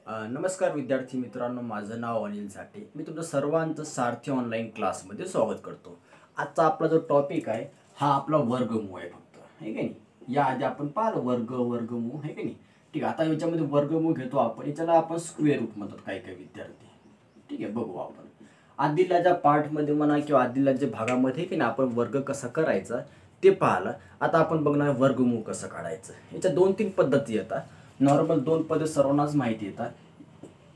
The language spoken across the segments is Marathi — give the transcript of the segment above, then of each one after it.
नमस्कार विद्यार्थी मित्रांनो, माझं नाव अनिल झाटे. मी तुमचं सर्वांचं सारथी ऑनलाईन क्लासमध्ये स्वागत करतो. आजचा आपला जो टॉपिक आहे हा आपला वर्गमूळ आहे फक्त, आहे की नाही. याआधी आपण पाहिलं वर्गमूळ, आहे की नाही. ठीक आहे, आता याच्यामध्ये वर्गमूळ घेतो आपण. याच्याला आपण स्क्वेअर रूट म्हणतात काही काही विद्यार्थी. ठीक आहे, बघू आपण आदिलाच्या पार्टमध्ये म्हणा किंवा आदिलाच्या भागामध्ये की नाही आपण वर्ग कसा करायचा ते पाहिलं. आता आपण बघणार वर्गमूळ कसं काढायचं. याच्या 2-3 पद्धती येतात. नॉर्मल 2 पद्धत सर्वांनाच माहिती येतात.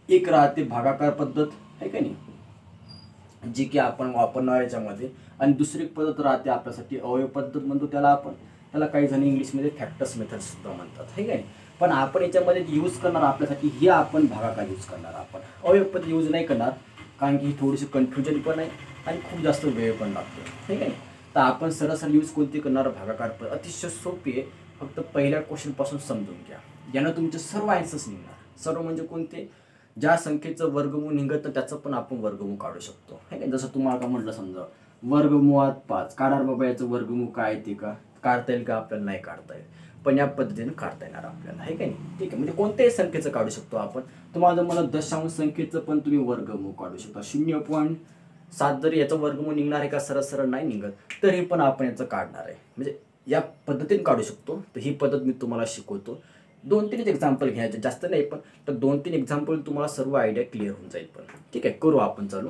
एक राहते भागाकार पद्धत, आहे का नाही, जी की आपण वापरणार याच्यामध्ये. आणि दुसरी पद्धत राहते आपल्यासाठी अवयव पद्धत म्हणतो त्याला आपण. त्याला काही जण इंग्लिशमध्ये फॅक्टर्स मेथड सुद्धा म्हणतात, आहे का नाही. पण आपण याच्यामध्ये यूज करणार आपल्यासाठी हे आपण भागाकार यूज करणार. आपण अवयव पद्धत यूज नाही करणार, कारण की ही थोडीशी कन्फ्युजन पण आहे आणि खूप जास्त वेळ पण लागतो, आहे का नाही. तर आपण सरळ यूज कोणती करणार, भागाकार पद्धत. अतिशय सोपी आहे, फक्त पहिल्या क्वेश्चनपासून समजून घ्या. यानं तुमचे सर्व आन्सर्स निघणार. सर्व म्हणजे कोणते, ज्या संख्येचं वर्गमूळ निघत त्याचं पण आपण वर्गमूळ काढू शकतो, आहे का. जसं तुम्हाला का म्हटलं, समजा वर्गमुळात 5 काढणार बाबा, याचं वर्गमूळ काय ते का काढता येईल का, आपल्याला नाही काढता येईल, पण या पद्धतीने काढता येणार आपल्याला, आहे का नाही. ठीक आहे, म्हणजे कोणत्याही संख्येचं काढू शकतो आपण. तुम्हाला मला दशांश संख्येचं पण तुम्ही वर्गमूळ काढू शकता. 0.7 जरी याचं वर्गमूळ निघणार आहे का, सरळ नाही निघत, तरी पण आपण याचं काढणार आहे. म्हणजे या पद्धतीने काढू शकतो. तर ही पद्धत मी तुम्हाला शिकवतो. 2-3 एक्झाम्पल घ्यायचे, जास्त नाही, पण तर 2-3 एक्झाम्पल तुम्हाला सर्व आयडिया क्लिअर होऊन जाईल. पण ठीक आहे, करू आपण चालू.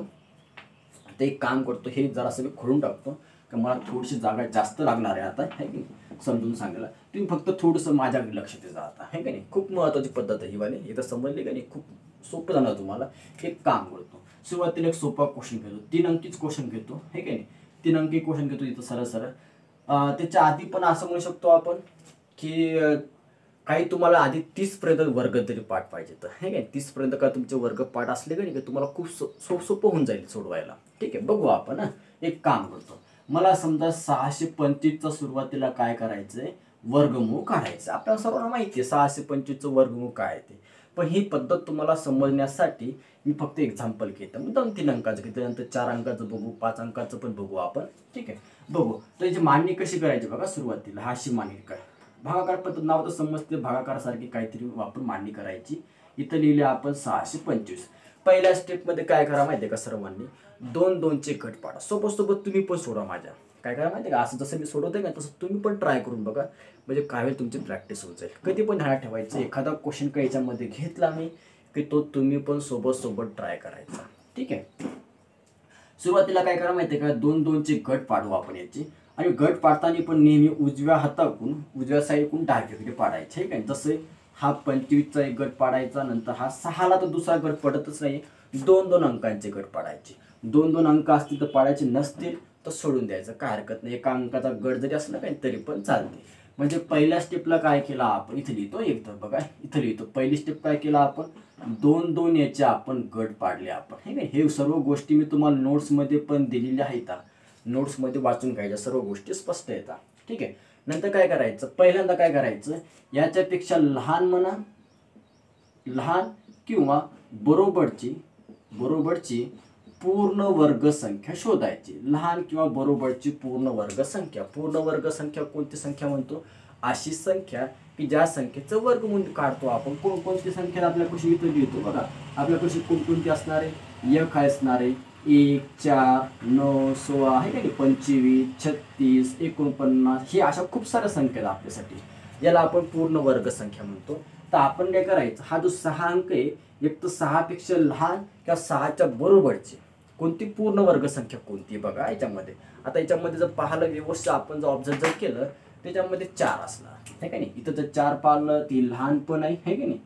आता एक काम करतो, हे जरासं मी खोडून टाकतो, की मला थोडीशी जागा जास्त लागणार आहे आता, आहे की समजून सांगायला. तुम्ही फक्त थोडंसं माझ्याकडे लक्ष देता आता, आहे का नाही. खूप महत्त्वाची पद्धत आहे ही वाली. इथं समजली का नाही, खूप सोपं जाणार तुम्हाला. एक काम करतो, सुरुवातीला एक सोपा क्वेश्चन घेतो, 3 अंकीच क्वेश्चन घेतो, आहे का नाही. 3 अंकी क्वेश्चन घेतो इथं सरळ. त्याच्या आधी पण असं म्हणू शकतो आपण की काही तुम्हाला आधी 30 पर्यंत वर्ग तरी पाठ पाहिजे, तर हे काय 30 पर्यंत का तुमचे वर्ग पाठ असले का नाही, तुम्हाला खूप सोपं होऊन जाईल सोडवायला. ठीक आहे, बघू आपण. एक काम करतो, मला समजा 625चा सुरुवातीला काय करायचंय, वर्गमूळ काढायचं. आपल्याला सर्वांना माहिती आहे 625चं वर्गमूळ काय आहे ते. पण ही पद्धत तुम्हाला समजण्यासाठी मी फक्त एक्झाम्पल घेतो. मग 2-3 अंकाचं घेतो, नंतर 4 अंकाचं बघू, 5 अंकाचं पण बघू आपण. ठीक आहे, बघू. तर याची मांडणी कशी करायची बघा. सुरुवातीला हा अशी मांडणी काय, भागाकार पद्धत नाव तर समजते, भागाकारासारखी काहीतरी वापरून मांडणी करायची. इथं लिहिले आपण 625. पहिल्या स्टेपमध्ये काय करा माहिती आहे का सर्वांनी, 2-2चे गट पाडा. सोबत तुम्ही पण सोडा माझ्या. काय करा माहिती आहे का, असं जसं मी सोडवतोय ना तसं तुम्ही पण ट्राय करून बघा, म्हणजे काय वेळ तुमची प्रॅक्टिस होत जाईल. कधी पण ध्यानात ठेवायचं, एखादा क्वेश्चन का याच्यामध्ये घेतला मी की तो तुम्ही पण सोबत ट्राय करायचा. ठीक आहे, सुरुवातीला काय करा माहिती आहे का, 2-2चे गट पाडू आपण याची. आणि गट पाडताना पण नेहमी उजव्या हाताकडून, उजव्या साईडकडून डावीकडे पाडायचे, आहे काय. जसं हा 25चा एक गट पाडायचा, नंतर हा 6ला तर दुसरा गट पडतच नाही. 2-2 अंकांचे गट पाडायचे. 2-2 अंक असतील तर पाडायचे, नसतील तर सोडून द्यायचं, काय हरकत नाही. एका अंकाचा गट जरी असला काही तरी पण चालते. म्हणजे पहिल्या स्टेपला काय केलं आपण, इथं लिहितो एकदम बघा, इथं लिहितो. पहिली स्टेप काय केलं आपण, 2-2 याचे आपण गट पाडले आपण, हे काय. हे सर्व गोष्टी मी तुम्हाला नोट्समध्ये पण दिलेल्या आहेत. नोट्समध्ये वाचून घ्यायच्या, सर्व गोष्टी स्पष्ट येतात. ठीक आहे, नंतर काय करायचं, पहिल्यांदा काय करायचं, याच्यापेक्षा लहान म्हणा, लहान किंवा बरोबरची पूर्ण वर्ग संख्या शोधायची. लहान किंवा बरोबरची पूर्ण वर्ग संख्या. पूर्ण वर्ग संख्या कोणती संख्या म्हणतो, अशी संख्या की ज्या संख्येचं वर्गमूळ काढतो आपण. कोणकोणती संख्या आपल्याकडे इथं लिहितो बघा. आपल्याकडे कोणकोणती असणार आहे, एक असणार आहे, 1, 4, 9, 16, आहे का नाही, 25, 36, 49, हे अशा खूप साऱ्या संख्या आहेत आपल्यासाठी. याला आपण पूर्ण वर्ग संख्या म्हणतो. तर आपण काय करायचं, हा जो 6 अंक आहे, एक तर 6पेक्षा लहान किंवा 6च्या बरोबरची कोणती पूर्ण वर्ग संख्या कोणती बघा याच्यामध्ये. आता याच्यामध्ये जर पाहिलं व्यवस्थित, आपण जर ऑब्झर्व केलं, त्याच्यामध्ये 4 असणार, आहे का नाही. इथं जर 4 पाहिलं ती लहान पण आहे की नाही.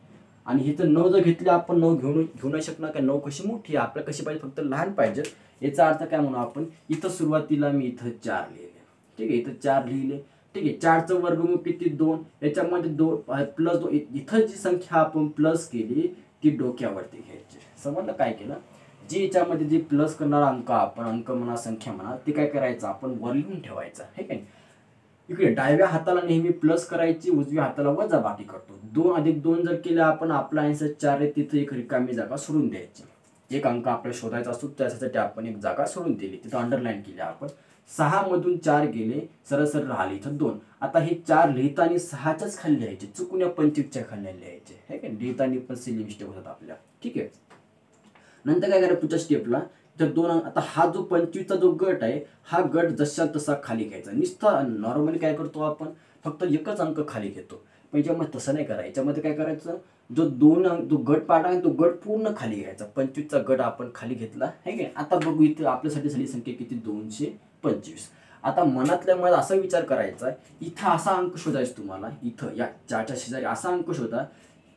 आणि इथं 9 जर घेतली आपण, 9 घेऊ नाही शकणार, का 9 कशी मोठी आहे, आपल्याला कशी पाहिजे, फक्त लहान पाहिजे. याचा अर्थ काय म्हणू आपण, इथं सुरुवातीला मी इथं 4 लिहिले. ठीक आहे, इथं 4 लिहिले. ठीक आहे, 4चं वर्गमूळ किती, 2. याच्यामध्ये 2 प्लस 2, इथं जी संख्या आपण प्लस केली ती डोक्यावरती घ्यायची. समजलं काय केलं, जी याच्यामध्ये जी प्लस करणारा अंक आपण, अंक म्हणा संख्या म्हणा, ते काय करायचं आपण वर लिहून ठेवायचं, हे काय. इकडे डाव्या हाताला नेहमी प्लस करायची, उजव्या हाताला वजाबाकी करतो. 2+2 जर केलं आपण, आपला आन्सर 4 आहे, तिथं एक रिकामी जागा सोडून द्यायची. एक अंक आपल्याला शोधायचा असतो, त्यासाठी आपण एक जागा सोडून दिली, तिथं अंडरलाईन केली आपण. 6 मधून 4 गेले, सरळ सरळ राहिले इथं 2. आता हे 4 लिहिताना 6च्याच खाली लिहायचे, चुकून या 25च्या खाली लिहायचे, हे काय लिहिताना पण सिली मिस्टेक होतात आपल्या. ठीक आहे. नंतर काय करायचं पुढच्या स्टेपला, तर 2 आता हा जो 25चा जो गट आहे, हा गट जसा तसा खाली घ्यायचा. नुसता नॉर्मली काय करतो आपण, फक्त एकच अंक खाली घेतो. पण याच्यामध्ये तसं नाही करायचं. याच्यामध्ये काय करायचं, जो 2 जो गट पाडा आहे तो गट पूर्ण खाली घ्यायचा. 25चा गट आपण खाली घेतला, है की. आता बघू इथे आपल्यासाठी झाली संख्या किती, 225. आता मनातल्या मनात असा विचार करायचा, इथं असा अंक शोधायचा तुम्हाला. इथं या 4च्या शेजारी असा अंक शोधा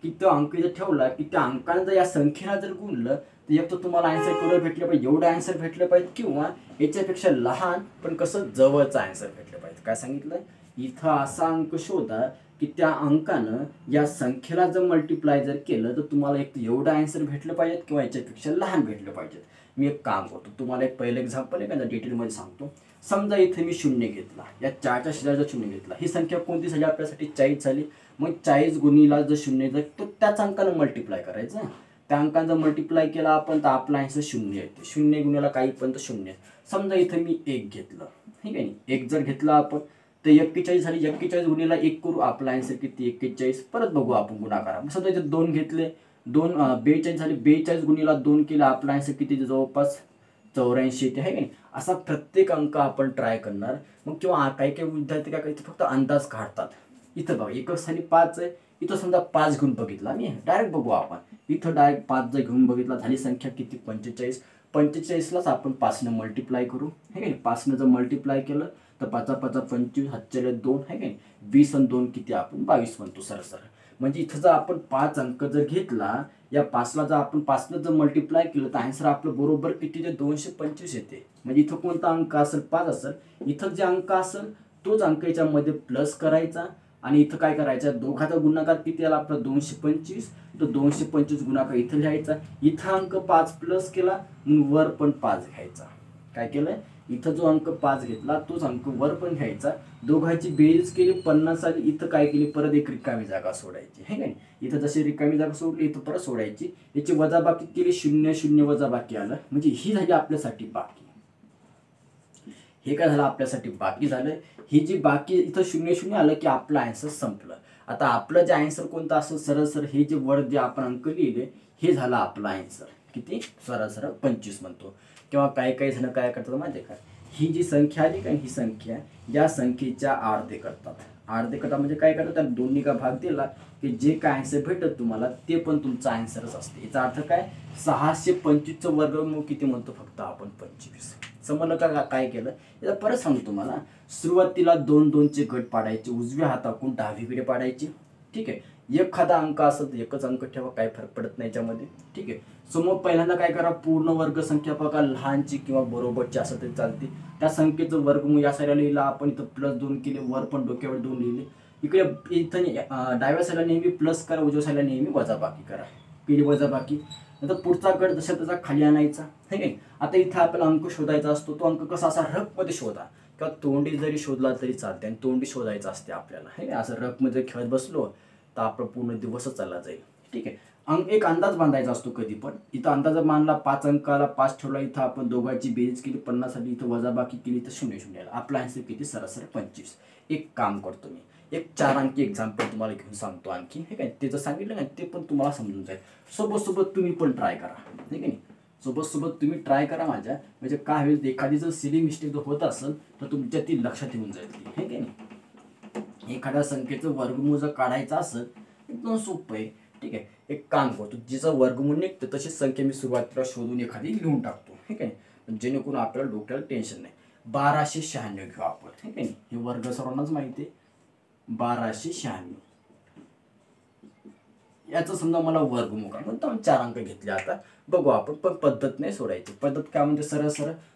की तो अंक इथं ठेवला की त्या अंकाने जर या संख्येला जर गुणलं तर एक तर तुम्हाला आन्सर केवढं भेटलं पाहिजे, एवढं आन्सर भेटलं पाहिजे, किंवा याच्यापेक्षा लहान पण कसं जवळचं आन्सर भेटलं पाहिजे. काय सांगितलं, इथं असा अंक शोधा की त्या अंकानं या संख्येला जर मल्टिप्लाय जर केलं तर तुम्हाला एक एवढं आन्सर भेटलं पाहिजे किंवा याच्यापेक्षा लहान भेटलं पाहिजे. मी एक काम करतो, तुम्हाला एक पहिलं एक्झाम्पल आहे का डिटेलमध्ये सांगतो. समजा इथे मी 0 घेतला, या 4च्या शेजारचा 0 घेतला. ही संख्या कोणती झाली आपल्यासाठी, 40 झाली. मग 40 गुणिला जर 0 जर तो त्याच अंकानं मल्टिप्लाय करायचं. त्या अंकानं जर मल्टिप्लाय केला आपण तर आपला आन्सर 0 येते. 0 गुणिला काही पण तर 0. समजा इथे मी 1 घेतलं, ठीक आहे. 1 जर घेतला आपण तर 41 झाली. 41 गुणिला 1 करू, आपला आन्सर किती, 41. परत बघू आपण गुणाकार. समजा इथे 2 घेतले, 42 झाली. 42 गुणिला 2 केला, आपला आन्सर किती, जवळपास 84 येते, आहे की नाही. असा प्रत्येक अंक आपण ट्राय करणार. मग किंवा काही काही विद्यार्थी काय करतात, फक्त अंदाज काढतात. इथं बघा एकच खाली 5 आहे, इथं समजा 5 घेऊन बघितला मी, डायरेक्ट बघू आपण. इथं डायरेक्ट 5 जर घेऊन बघितला, झाली संख्या किती, 45. 45लाच आपण 5ने मल्टिप्लाय करू, हे काय. 5ने जर मल्टिप्लाय केलं तर 5 5 25, 7 2, है काय. 20 आणि 2 किती, आपण 22 म्हणतो सरळ. म्हणजे इथं जर आपण 5 अंक जर घेतला, या 5ला जर आपण 5ने जर मल्टिप्लाय केलं तर आन्सर आपलं बरोबर किती, 225 येते. म्हणजे इथं कोणता अंक असेल, 5 असेल. इथं जे अंक असेल तोच अंक याच्यामध्ये प्लस करायचा आणि इथं काय करायचं, दोघाचा गुणाकार किती आला आपला, 225. तर 225 गुणाकार इथं लिहायचा. इथं अंक 5 प्लस केला, मग वर पण 5 घ्यायचा. काय केलं, इथं जो अंक 5 घेतला तोच अंक वर पण घ्यायचा. दोघांची बेरीज केली 50 आली. इथं काय केली, परत एक रिकामी जागा सोडायची, हे काय. इथं जशी रिकामी जागा सोडली इथं परत सोडायची. याची वजाबाकी केली, 0 0 वजाबाकी आलं. म्हणजे ही झाली आपल्यासाठी बाकी. हे काय झालं, आपल्यासाठी बाकी झालं. ही जी बाकी इथं 0 0 आलं की आपलं आन्सर संपलं. आता आपलं जे आन्सर कोणतं असं, सरळ हे जे वर जे आपण अंक लिहिले हे झालं आपलं आन्सर. किती, सरळ 25 म्हणतो. किंवा काही जण काय करतात माहिती आहे का, ही जी संख्या आली का, ही संख्या या संख्येच्या अर्धे करतात. अर्धे करतात म्हणजे काय करतात, त्या दोन्ही का भाग दिला की जे काय आन्सर भेटत तुम्हाला ते पण तुमचा आन्सरच असते. याचा अर्थ काय, 625चं वर्गमूळ किती म्हणतो, फक्त आपण 25. समजलं का काय केलं. याचा परत सांगतो तुम्हाला. सुरुवातीला 2 2चे गट पाडायचे, उजव्या हाताकडून डावीकडे पाडायचे, ठीक आहे. एखादा अंक असेल तर एकच अंक ठेवा, काही फरक पडत नाही याच्यामध्ये, ठीक आहे. समोर पहिल्यांदा काय करा, पूर्ण वर्ग संख्या बघा, लहानची किंवा बरोबरची असेल तरी चालते. त्या संख्येचं वर्गमूळ या साईडला लिहिला आपण, इथं +2 केले, वर पण डोक्यावर 2 लिहिले. इकडे इथं डाव्या साईडला नेहमी प्लस करा, उजव्या साईडला नेहमी वजाबाकी करा. केली वजाबाकी. नंतर पुढचा गट जसा त्याचा खाली आणायचा, ठीक आहे. आता इथं आपल्याला अंक शोधायचा असतो. तो अंक कसा, असा रफमध्ये शोधा किंवा तोंडी जरी शोधला तरी चालते. आणि तोंडी शोधायचं असते आपल्याला, हे असं रफमध्ये खेळत बसलो तर आपला पूर्ण दिवसच चालला जाईल, ठीक आहे. एक अंदाज बांधायचा असतो कधी पण. इथं अंदाज मानला, 5 अंकाला 5 ठेवला, इथं आपण दोघांची बेरीज केली 50 साठी, इथं वजाबाकी केली तर 0 0 आला. आपला आन्सर किती, सरळ 25. एक काम करतो मी, एक 4 अंकी एक्झाम्पल तुम्हाला घेऊन सांगतो आणखी, हे काय. त्याचं सांगितलं ना ते पण तुम्हाला समजून जाईल. सोबत तुम्ही पण ट्राय करा, ठीक आहे. सोबत तुम्ही ट्राय करा माझ्या. म्हणजे काय होईल, एखादी जर सिली मिस्टेक जर होत असेल तर तुमच्या ती लक्षात येऊन जाईल, हे काय नाही. एखाद्या संख्येचं वर्गमूळ जर काढायचं असेल एकदम सोपं आहे, ठीक आहे. एक काम करतो, जिचं वर्गमूळ निघतं तशीच संख्या मी सुरुवातीला शोधून एखादी लिहून टाकतो, ठीक आहे. जेणेकरून आपल्याला डोक्याला टेन्शन नाही. 1296 घेऊ आपण, ठीक आहे. हे वर्ग सर्वांनाच माहिती आहे, 1296. याचं समजा मला वर्गमूळ काय म्हणतो, 4 अंक घेतले. आता बघू आपण, पण पद्धत नाही सोडायची. पद्धत काय म्हणजे, सरळ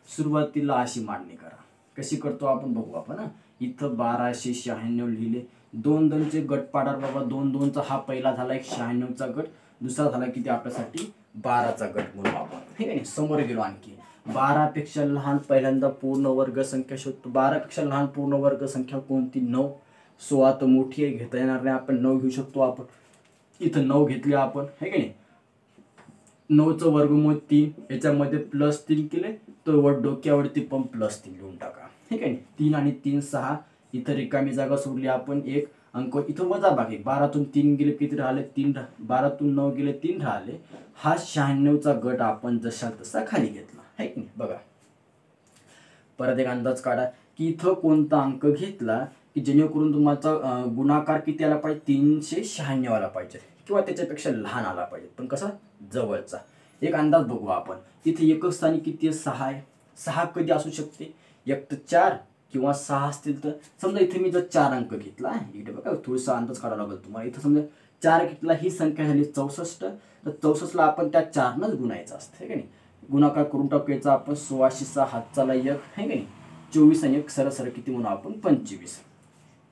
सुरुवातीला अशी मांडणी करा. कशी करतो आपण बघू आपण. इथं 1296 लिहिले. 2 2चे गट पाडार बाबा. 2 2चा हा पहिला झाला एक 96चा गट, दुसरा झाला किती आपल्यासाठी 12चा गट म्हणून आपण, ठीक आहे. समोर गेलो आणखी. 12 पेक्षा लहान पहिल्यांदा पूर्ण वर्ग संख्या शोधतो. 12 पेक्षा लहान पूर्ण वर्ग संख्या कोणती, 9. 16 तर मोठी आहे, घेता येणार नाही, आपण 9 घेऊ शकतो आपण. इथं 9 घेतली आपण, है की नाही. 9चं वर्गमूळ 3, याच्यामध्ये +3 केले तर वर डोक्यावरती पण +3 लिहून टाका. ठीक आहे. 3 आणि 3 6, इथं रिकामी जागा सोडली आपण, एक अंक इथं वजाबाकी. 12तून 3 गेले किती राहिले? 3. 12तून 9 गेले 3 राहिले. हा 96चा गट आपण जसा तसा खाली घेतला आहे की नाही. बघा परत एक अंदाज काढा की इथं कोणता अंक घेतला की जेणेकरून तुमचा गुणाकार किती आला पाहिजे? 396 आला पाहिजे किंवा त्याच्यापेक्षा लहान आला पाहिजे, पण कसा? जवळचा. एक अंदाज बघू आपण. इथे एकक स्थानी किती आहे? 6 आहे. 6 कधी असू शकते? एक तर 4 किंवा 6 असतील तर. समजा इथे मी जर 4 अंक घेतला, इकडे बघा थोडासा अंदाज काढावा लागेल तुम्हाला. इथं समजा 4 घेतला, ही संख्या झाली 64, तर 64ला आपण त्या 4नंच गुणायचं असतं आहे का नाही. गुणाकार करून टाकायचा आपण. 16 हातचाला 1 आहे का नाही. 24 आणि 1 सरळ किती म्हणू आपण? 25.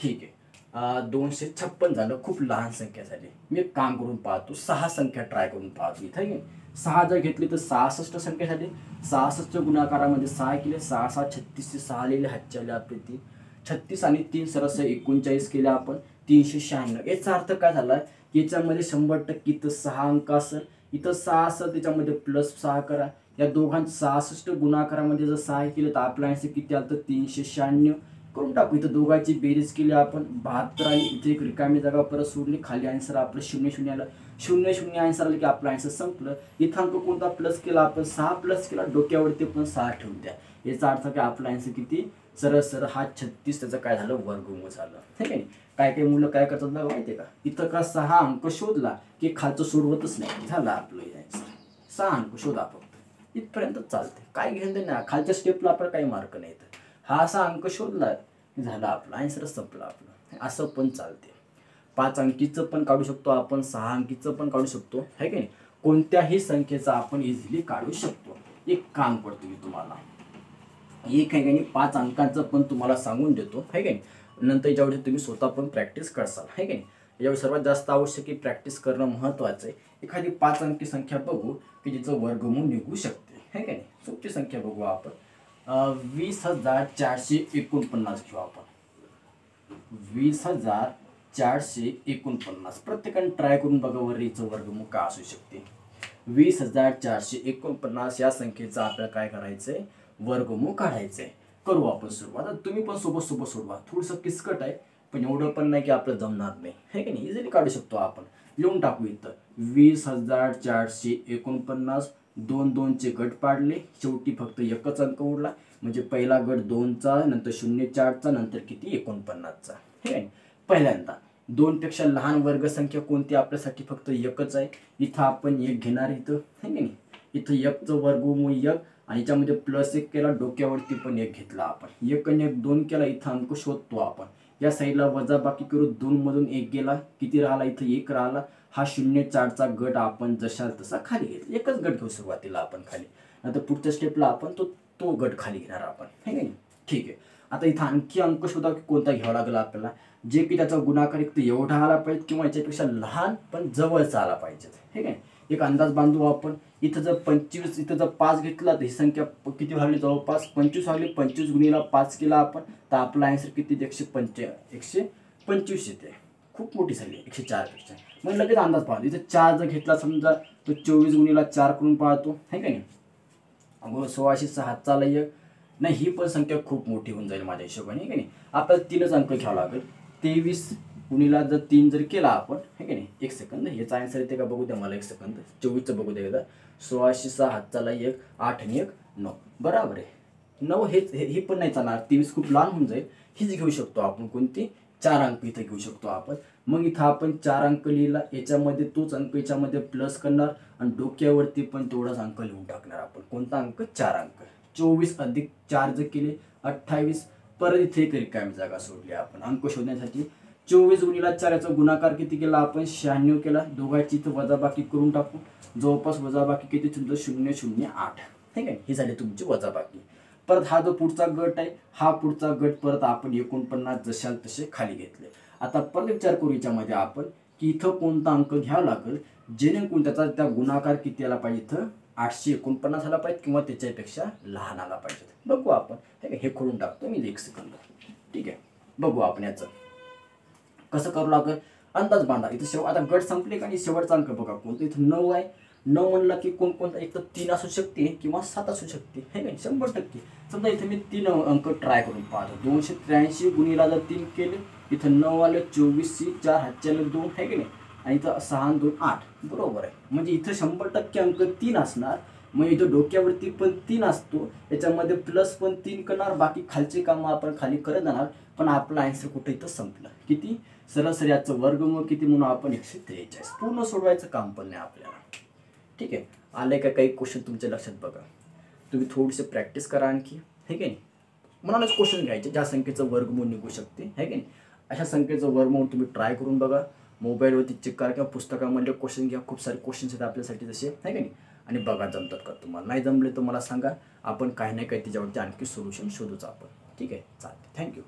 ठीक आहे. 256 झालं, खूप लहान संख्या झाली. मी एक काम करून पाहतो, 6 संख्या ट्राय करून पाहतो इथं. आहे 6 जर घेतली तर 66 संख्या झाली. 66 गुणाकारामध्ये 6 केले, 6 6 36, 6 लिहिले, हातचे आले आपले 3. 36 आणि 3 सरळ 39 केले आपण. 396. याचा अर्थ काय झाला? याच्यामध्ये 100% इथं 6 अंक असेल, इथं 6 असेल, त्याच्यामध्ये +6 करा. या दोघांच्या 66 गुणाकारामध्ये जर 6 केले तर आपला आन्सर किती आलं? तर 396 करून टाकू. इथं दोघांची बेरीज केली आपण 72 आणि इथे एक रिकामी जागा परत सोडली. खाली आन्सर आपलं 00 आलं. 00 आन्सर आलं की आपलं आन्सर संपलं. इथं अंक कोणता प्लस केला आपण? 6 प्लस केला, डोक्यावरती पण 6 ठेवून द्या. याचा अर्थ काय? आपला आन्सर किती? सरळ हा 36, त्याचं काय झालं? वर्गमूळ झालं. ठीक आहे. काय मुलं काय करतात बघा माहिती आहे का? इथं का 6 अंक शोधला की खालचं सोडवतच नाही, झालं आपलं आन्सर. 6 अंक शोधा फक्त, इथपर्यंत चालते. काय घेणं ना, खालच्या स्टेपला आपल्याला काही मार्क नाही. हा असा अंक शोधला झाला आपला आन्सर संपला आपलं. असं पण चालते. 5 अंकीचं पण काढू शकतो आपण, 6 अंकीचं पण काढू शकतो है की नाही. कोणत्याही संख्येचा आपण इझिली काढू शकतो. एक काम करतो मी तुम्हाला, एक आहे की नाही 5 अंकांचं पण तुम्हाला सांगून देतो है की नाही. नंतर याच्यावर तुम्ही स्वतः पण प्रॅक्टिस करसाल है की नाही. याच्यावर सर्वात जास्त आवश्यक आहे प्रॅक्टिस करणं महत्त्वाचं आहे. एखादी 5 अंकी संख्या बघू की जिचं वर्गमूळ निघू शकते है की नाही. सोपी संख्या बघू आपण. 20,449 घेऊ आपण. 20,449 प्रत्येकाने ट्राय करून बघा वर हिचं वर्गमूळ काय असू शकते. 20,449 या संख्येचा आपल्याला काय करायचंय? वर्गमूळ काढायचंय. करू आपण सुरुवात. तुम्ही पण सोबत सोडवा. थोडंसं किचकट आहे, पण एवढं पण नाही की आपलं जमणार नाही है की नाही. इझिली काढू शकतो आपण. लिहून टाकू इथं 20,449. 2 गट पाडले, शेवटी फक्त एकच अंक उरला. म्हणजे पहिला गट 2चा, नंतर 04चा, नंतर किती? 49चा. हे आहे. पहिल्यांदा 2 पेक्षा लहान वर्गसंख्या कोणती? आपल्यासाठी फक्त एकच आहे. इथं आपण 1 घेणार इथं है की नाही. इथं 1चं वर्गमूळ 1 आणि याच्यामध्ये +1 केला, डोक्यावरती पण 1 घेतला आपण. 1 आणि 1 2 केला. इथं अंक शोधतो आपण. या साईडला वजाबाकी करू. 2 मधून 1 गेला, किती राहिला? इथं 1 राहिला. हा 04चा गट आपण जशा तसा खाली घेतला. एकच गट घेऊ सुरुवातीला आपण खाली, नंतर पुढच्या स्टेपला आपण तो गट खाली घेणार आपण है की नाही. ठीक आहे. आता इथं आणखी अंक शोधा की कोणता घ्यावा लागला आपल्याला, जे की त्याचा गुणाकार एक तर एवढा आला पाहिजे किंवा याच्यापेक्षा लहान पण जवळचा आला पाहिजे हे काय. एक अंदाज बांधू आपण. इथं जर 25, इथं जर 5 घेतला तर ही संख्या किती झाली? जवळपास 25 झाली. 25 गुणिले 5 केला आपण तर आपला आन्सर किती? 125 येते. खूप मोठी झाली 104 पेक्षा. मग लगेच अंदाज पाहतो. इथं 4 जर घेतला समजा तर 24 गुणिले 4 करून पाहतो है का नाही. 1606 हातचाला 1 नाही, ही पण संख्या खूप मोठी होऊन जाईल माझ्या हिशोबाने की नाही. आपल्याला 3च अंक घ्यावा लागेल. 23 गुणिला जर 3 जर केला आपण है की नाही. 1 सेकंद, याचा आन्सर येते का बघू द्या मला. 1 सेकंद. 24चं बघू द्या एकदा. 1606 हातचाला 1, 8 आणि 1 9. बरोबर आहे. 9 हे पण नाही चालणार. 23 खूप लहान होऊन जाईल. हीच घेऊ शकतो आपण. कोणती? 4 अंक इथं घेऊ शकतो आपण. मग इथं आपण 4 अंक लिहिला, याच्यामध्ये तोच अंक याच्यामध्ये प्लस करणार आणि डोक्यावरती पण तेवढाच अंक लिहून टाकणार आपण. कोणता अंक? 4 अंक. 24 अधिक 4 जर केले 28. परत इथे एक रिकामी जागा सोडली आपण अंक शोधण्यासाठी. 24 गुणिला 4 याचा गुणाकार किती केला आपण? 96 केला. दोघांची इथं वजाबाकी करून टाकू. जवळपास वजाबाकी किती? तुमचं 008 ठीक आहे. ही झाली तुमची वजाबाकी. परत हा जो पुढचा गट आहे, हा पुढचा गट परत आपण 49 जशाल तसे खाली घेतले. आता परत विचार करू याच्यामध्ये आपण की इथं कोणता अंक घ्यावा लागेल जेणेकरून त्याचा त्या गुणाकार किती आला पाहिजे? इथं 849 आला पाहिजे किंवा त्याच्यापेक्षा लहान आला पाहिजे. बघू आपण हे खोडून टाकतो मी 1 सेकंद. ठीक आहे. बघू आपण याचं कसं करू लागेल. अंदाज बांधा. इथं आता गट संपले का नाही. शेवटचा अंक बघा कोणतं? इथं 9 आहे. न म्हणला की कोणकोणता एक तर 3 असू शकते किंवा 7 असू शकते, है नाही 100%. समजा इथे मी 3 अंक ट्राय करून पाहतो. 283 गुणिला जर 3 केले, इथं 9 आले, 24 4 हातचे 2, है की नाही, आणि इथं 6 आणि 2 8. बरोबर आहे. म्हणजे इथं 100% अंक 3 असणार. मग इथं डोक्यावरती पण 3 असतो, याच्यामध्ये प्लस पण 3 करणार, बाकी खालचे कामं आपण खाली करत जाणार. पण आपलं आन्सर कुठं इथं संपलं. किती? सरासरी याचं वर्गमूळ किती म्हणून आपण 143. पूर्ण सोडवायचं काम पण नाही आपल्याला. ठीक आहे. आले का काही क्वेश्चन तुमच्या लक्षात? बघा, तुम्ही थोडीशी प्रॅक्टिस करा आणखी, हे की नाही. मनालाच क्वेश्चन घ्यायचे ज्या संख्येचं वर्गमूळ निघू शकते, है की नाही. अशा संख्येचं वर्गमूळ तुम्ही ट्राय करून बघा. मोबाईलवरती चेक करा किंवा पुस्तकामधले क्वेश्चन घ्या. खूप सारे क्वेश्चन्स आहेत आपल्यासाठी तसे, है की नाही. आणि बघा जमतात का तुम्हाला. नाही जमले तर मला सांगा, आपण काही ना काही त्याच्यावरती आणखी सोल्युशन शोधूच आपण. ठीक आहे, चालते. थँक्यू.